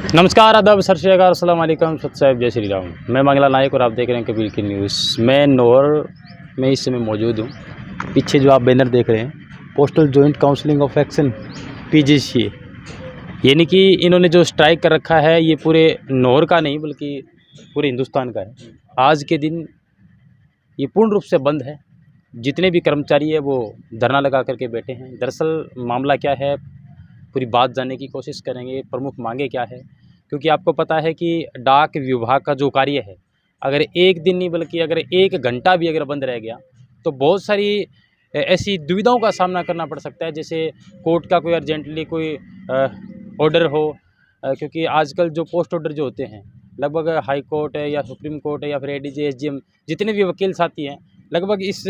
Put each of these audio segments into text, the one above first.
नमस्कार, आदाब, सत श्री अकाल, अस्सलाम वालेकुम, सत साहिब, जय श्री राम। मैं मंगला नायक और आप देख रहे हैं कबीर की न्यूज़। मैं नौर में इस समय मौजूद हूँ। पीछे जो आप बैनर देख रहे हैं, postal joint counselling of action PGCA, यानी कि इन्होंने जो स्ट्राइक कर रखा है ये पूरे नौर का नहीं बल्कि पूरे हिंदुस्तान का है। आज के दिन ये पूर्ण रूप से बंद है। जितने भी कर्मचारी है वो धरना लगा करके बैठे हैं। दरअसल मामला क्या है, पूरी बात जानने की कोशिश करेंगे। प्रमुख मांगे क्या है, क्योंकि आपको पता है कि डाक विभाग का जो कार्य है, अगर एक दिन नहीं बल्कि अगर एक घंटा भी अगर बंद रह गया तो बहुत सारी ऐसी दुविधाओं का सामना करना पड़ सकता है। जैसे कोर्ट का कोई अर्जेंटली कोई ऑर्डर हो, क्योंकि आजकल जो पोस्ट ऑर्डर जो होते हैं लगभग हाई कोर्ट है या सुप्रीम कोर्ट है या फिर एडीजे एसडीएम जितने भी वकील साथी हैं, लगभग इस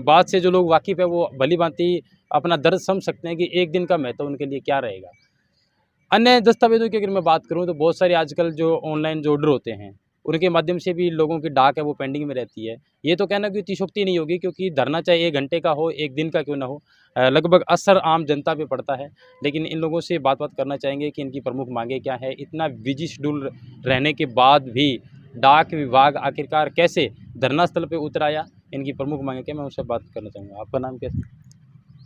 बात से जो लोग वाकिफ़ है वो भली भांति अपना दर्द समझ सकते हैं कि एक दिन का महत्व उनके लिए क्या रहेगा। अन्य दस्तावेज़ों की अगर मैं बात करूँ तो बहुत सारे आजकल जो ऑनलाइन जो ऑर्डर होते हैं, उनके माध्यम से भी लोगों की डाक है वो पेंडिंग में रहती है। ये तो कहना कि अतिशयोक्ति नहीं होगी, क्योंकि धरना चाहे 1 घंटे का हो, 1 दिन का क्यों ना हो, लगभग असर आम जनता पे पड़ता है। लेकिन इन लोगों से बात करना चाहेंगे कि इनकी प्रमुख माँगें क्या है। इतना बिज़ी शेड्यूल रहने के बाद भी डाक विभाग आखिरकार कैसे धरना स्थल पे उतर आया, इनकी प्रमुख माँगें क्या, मैं उनसे बात करना चाहूँगा। आपका नाम क्या है?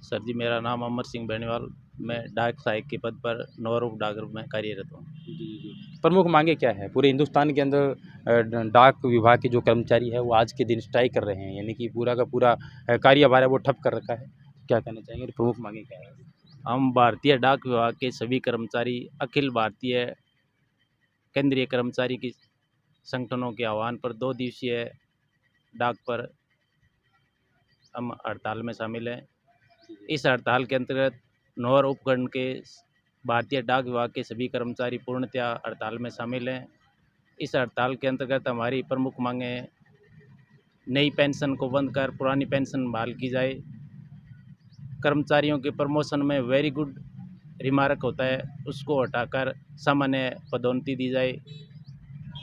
सर जी, मेरा नाम अमर सिंह बेनीवाल। मैं डाक सहायक के पद पर नौर उप डाक में कार्यरत हूँ। जी। प्रमुख माँगें क्या है? पूरे हिंदुस्तान के अंदर डाक विभाग के जो कर्मचारी है वो आज के दिन स्ट्राइक कर रहे हैं, यानी कि पूरा का पूरा कार्यभार है वो ठप कर रखा है। क्या कहना चाहेंगे? प्रमुख माँगें क्या है? हम भारतीय डाक विभाग के सभी कर्मचारी अखिल भारतीय केंद्रीय कर्मचारी की संगठनों के आह्वान पर 2 दिवसीय डाक पर हम हड़ताल में शामिल हैं। इस हड़ताल के अंतर्गत नौर उपखंड के भारतीय डाक विभाग के सभी कर्मचारी पूर्णतया हड़ताल में शामिल हैं। इस हड़ताल के अंतर्गत हमारी प्रमुख मांगें नई पेंशन को बंद कर पुरानी पेंशन बहाल की जाए। कर्मचारियों के प्रमोशन में वेरी गुड रिमार्क होता है, उसको हटाकर सामान्य पदोन्नति दी जाए।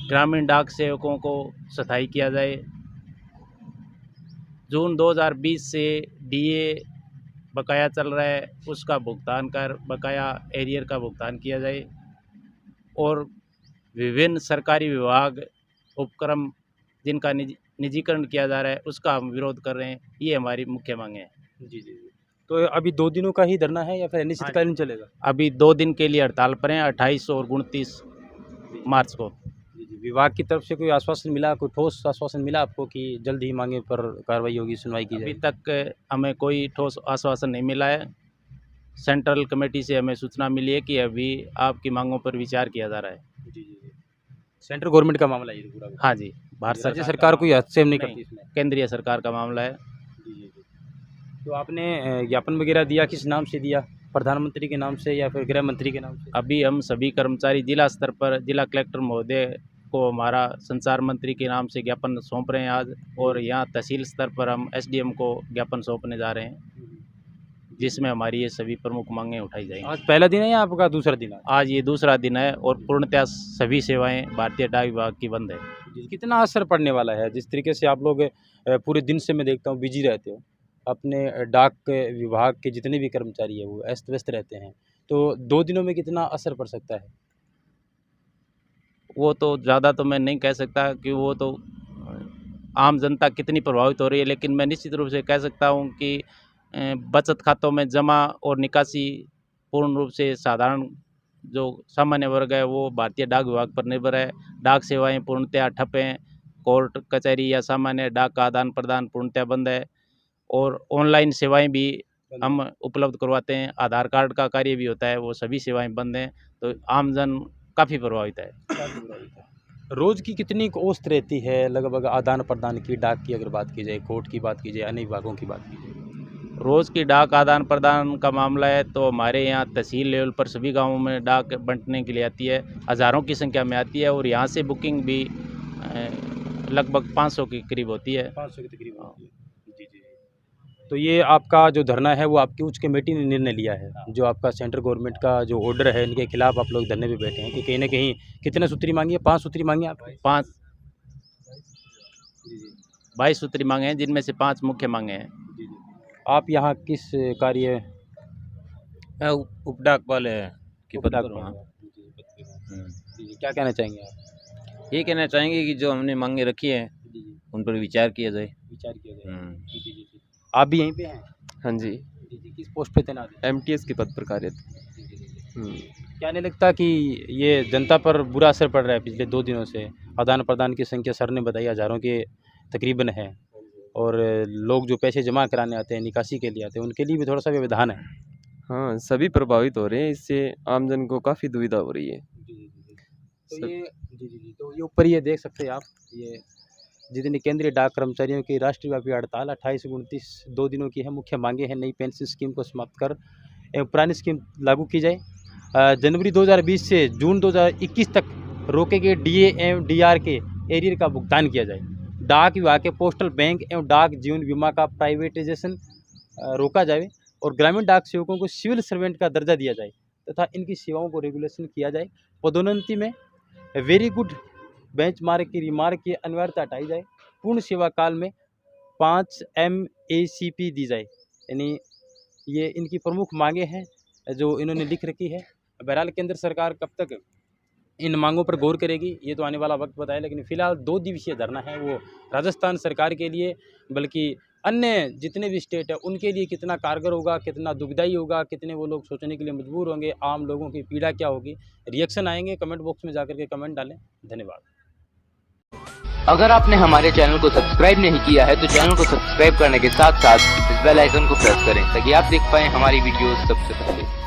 ग्रामीण डाक सेवकों को स्थायी किया जाए। जून 2020 से डीए बकाया चल रहा है, उसका भुगतान कर बकाया एरियर का भुगतान किया जाए। और विभिन्न सरकारी विभाग उपक्रम जिनका निजीकरण किया जा रहा है उसका हम विरोध कर रहे हैं। ये हमारी मुख्य मांगें हैं। जी। तो अभी 2 दिनों का ही धरना है या फिर अनिश्चितकालीन चलेगा? अभी 2 दिन के लिए हड़ताल पर हैं, 28 और 29 मार्च को। जी। विभाग की तरफ से कोई आश्वासन मिला, कोई ठोस आश्वासन मिला आपको कि जल्द ही माँगे पर कार्रवाई होगी, सुनवाई की अभी जाएगी? तक हमें कोई ठोस आश्वासन नहीं मिला है। सेंट्रल कमेटी से हमें सूचना मिली है कि अभी आपकी मांगों पर विचार किया जा रहा है। जी। सेंट्रल गवर्नमेंट का मामला है ये पूरा? हाँ जी, भारत राज्य सरकार सरकार कोई हस्तक्षेप नहीं नहीं, करती इसमें? केंद्रीय सरकार का मामला है। जी। तो आपने ज्ञापन वगैरह दिया, किस नाम से दिया? प्रधानमंत्री के नाम से या फिर गृह मंत्री के नाम से? अभी हम सभी कर्मचारी जिला स्तर पर जिला कलेक्टर महोदय को हमारा संचार मंत्री के नाम से ज्ञापन सौंप रहे हैं आज, और यहाँ तहसील स्तर पर हम एसडीएम को ज्ञापन सौंपने जा रहे हैं, जिसमें हमारी ये सभी प्रमुख मांगें उठाई जाएंगी। आज पहला दिन है या आपका दूसरा दिन है? आज ये दूसरा दिन है और पूर्णतः सभी सेवाएं भारतीय डाक विभाग की बंद है। कितना असर पड़ने वाला है? जिस तरीके से आप लोग पूरे दिन से मैं देखता हूँ बिजी रहते हो, अपने डाक विभाग के जितने भी कर्मचारी है वो अस्त व्यस्त रहते हैं, तो 2 दिनों में कितना असर पड़ सकता है? वो तो ज़्यादा तो मैं नहीं कह सकता कि वो तो आम जनता कितनी प्रभावित हो रही है, लेकिन मैं निश्चित रूप से कह सकता हूँ कि बचत खातों में जमा और निकासी पूर्ण रूप से साधारण जो सामान्य वर्ग है वो भारतीय डाक विभाग पर निर्भर है। डाक सेवाएं पूर्णतः ठप हैं। कोर्ट कचहरी या सामान्य डाक का आदान प्रदान पूर्णतः बंद है, और ऑनलाइन सेवाएं भी हम उपलब्ध करवाते हैं। आधार कार्ड का कार्य भी होता है, वो सभी सेवाएं बंद हैं। तो आमजन काफ़ी प्रभावित है। रोज़ की कितनी औसत रहती है लगभग आदान प्रदान की, डाक की अगर बात की जाए, कोर्ट की बात की जाए, अन्य विभागों की बात की जाए? रोज़ की डाक आदान प्रदान का मामला है तो हमारे यहाँ तहसील लेवल पर सभी गांवों में डाक बंटने के लिए आती है, हज़ारों की संख्या में आती है, और यहाँ से बुकिंग भी लगभग 500 के करीब होती है। 500 के तकरीब होती है। जी। तो ये आपका जो धरना है वो आपकी उच्च कमेटी ने निर्णय लिया है, जो आपका सेंट्रल गवर्नमेंट का जो ऑर्डर है इनके खिलाफ आप लोग धरने पे बैठे हैं कि कहीं न कहीं कितने सूत्री मांगी है? 5 सूत्री मांगी है आपकी? 5 जी। 22 सूत्री मांगे हैं, जिनमें से 5 मुख्य मांगे हैं। जी। आप यहाँ किस कार्य? मैं उपडाक वाले की पद उपडाक पर हूँ। वाले? जी। जी, क्या कहना चाहेंगे आप? ये कहना चाहेंगे कि जो हमने मांगे रखी है जी, जी, उन पर विचार किया जाए। विचार किया जाए। हम्म। जी, जी, जी, जी। आप भी यहीं पे हैं? हाँ जी, जी, जी, किस पोस्ट पे तैनात हैं? एमटीएस के पद पर कार्यरत। जी, जी, जी, जी। हुँ। क्या नहीं लगता कि ये जनता पर बुरा असर पड़ रहा है पिछले 2 दिनों से? आदान-प्रदान की संख्या सर ने बताई हज़ारों के तकरीबन है और लोग जो पैसे जमा कराने आते हैं, निकासी के लिए आते हैं, उनके लिए भी थोड़ा-सा व्यवधान है। हाँ, सभी प्रभावित हो रहे हैं, इससे आमजन को काफ़ी दुविधा हो रही है। जी, जी, जी, जी। तो सब ये जी, जी, जी, तो ये ऊपर ये देख सकते हैं आप, ये जितनी केंद्रीय डाक कर्मचारियों की राष्ट्रव्यापी हड़ताल 28-29 2 दिनों की है। मुख्य मांगे हैं नई पेंशन स्कीम को समाप्त कर एवं पुरानी स्कीम लागू की जाए। जनवरी 2020 से जून 2021 तक रोके गए डीए एवं डीआर के एरियर का भुगतान किया जाए। डाक विभाग के पोस्टल बैंक एवं डाक जीवन बीमा का प्राइवेटाइजेशन रोका जाए और ग्रामीण डाक सेवकों को सिविल सर्वेंट का दर्जा दिया जाए तथा इनकी सेवाओं को रेगुलेशन किया जाए। पदोन्नति में वेरी गुड बेंचमार्क की रिमार्क की अनिवार्यता हटाई जाए। पूर्ण सेवा काल में 5 MACP दी जाए। यानी ये इनकी प्रमुख मांगे हैं जो इन्होंने लिख रखी है। बहरहाल केंद्र सरकार कब तक इन मांगों पर गौर करेगी ये तो आने वाला वक्त बताए, लेकिन फ़िलहाल 2 दिवसीय धरना है वो राजस्थान सरकार के लिए, बल्कि अन्य जितने भी स्टेट है उनके लिए कितना कारगर होगा, कितना दुखदायी होगा, कितने वो लोग सोचने के लिए मजबूर होंगे, आम लोगों की पीड़ा क्या होगी। रिएक्शन आएंगे, कमेंट बॉक्स में जाकर के कमेंट डालें। धन्यवाद। अगर आपने हमारे चैनल को सब्सक्राइब नहीं किया है तो चैनल को सब्सक्राइब करने के साथ साथ इस बेल आइकन को प्रेस करें ताकि आप देख पाएं हमारी वीडियोस सबसे पहले।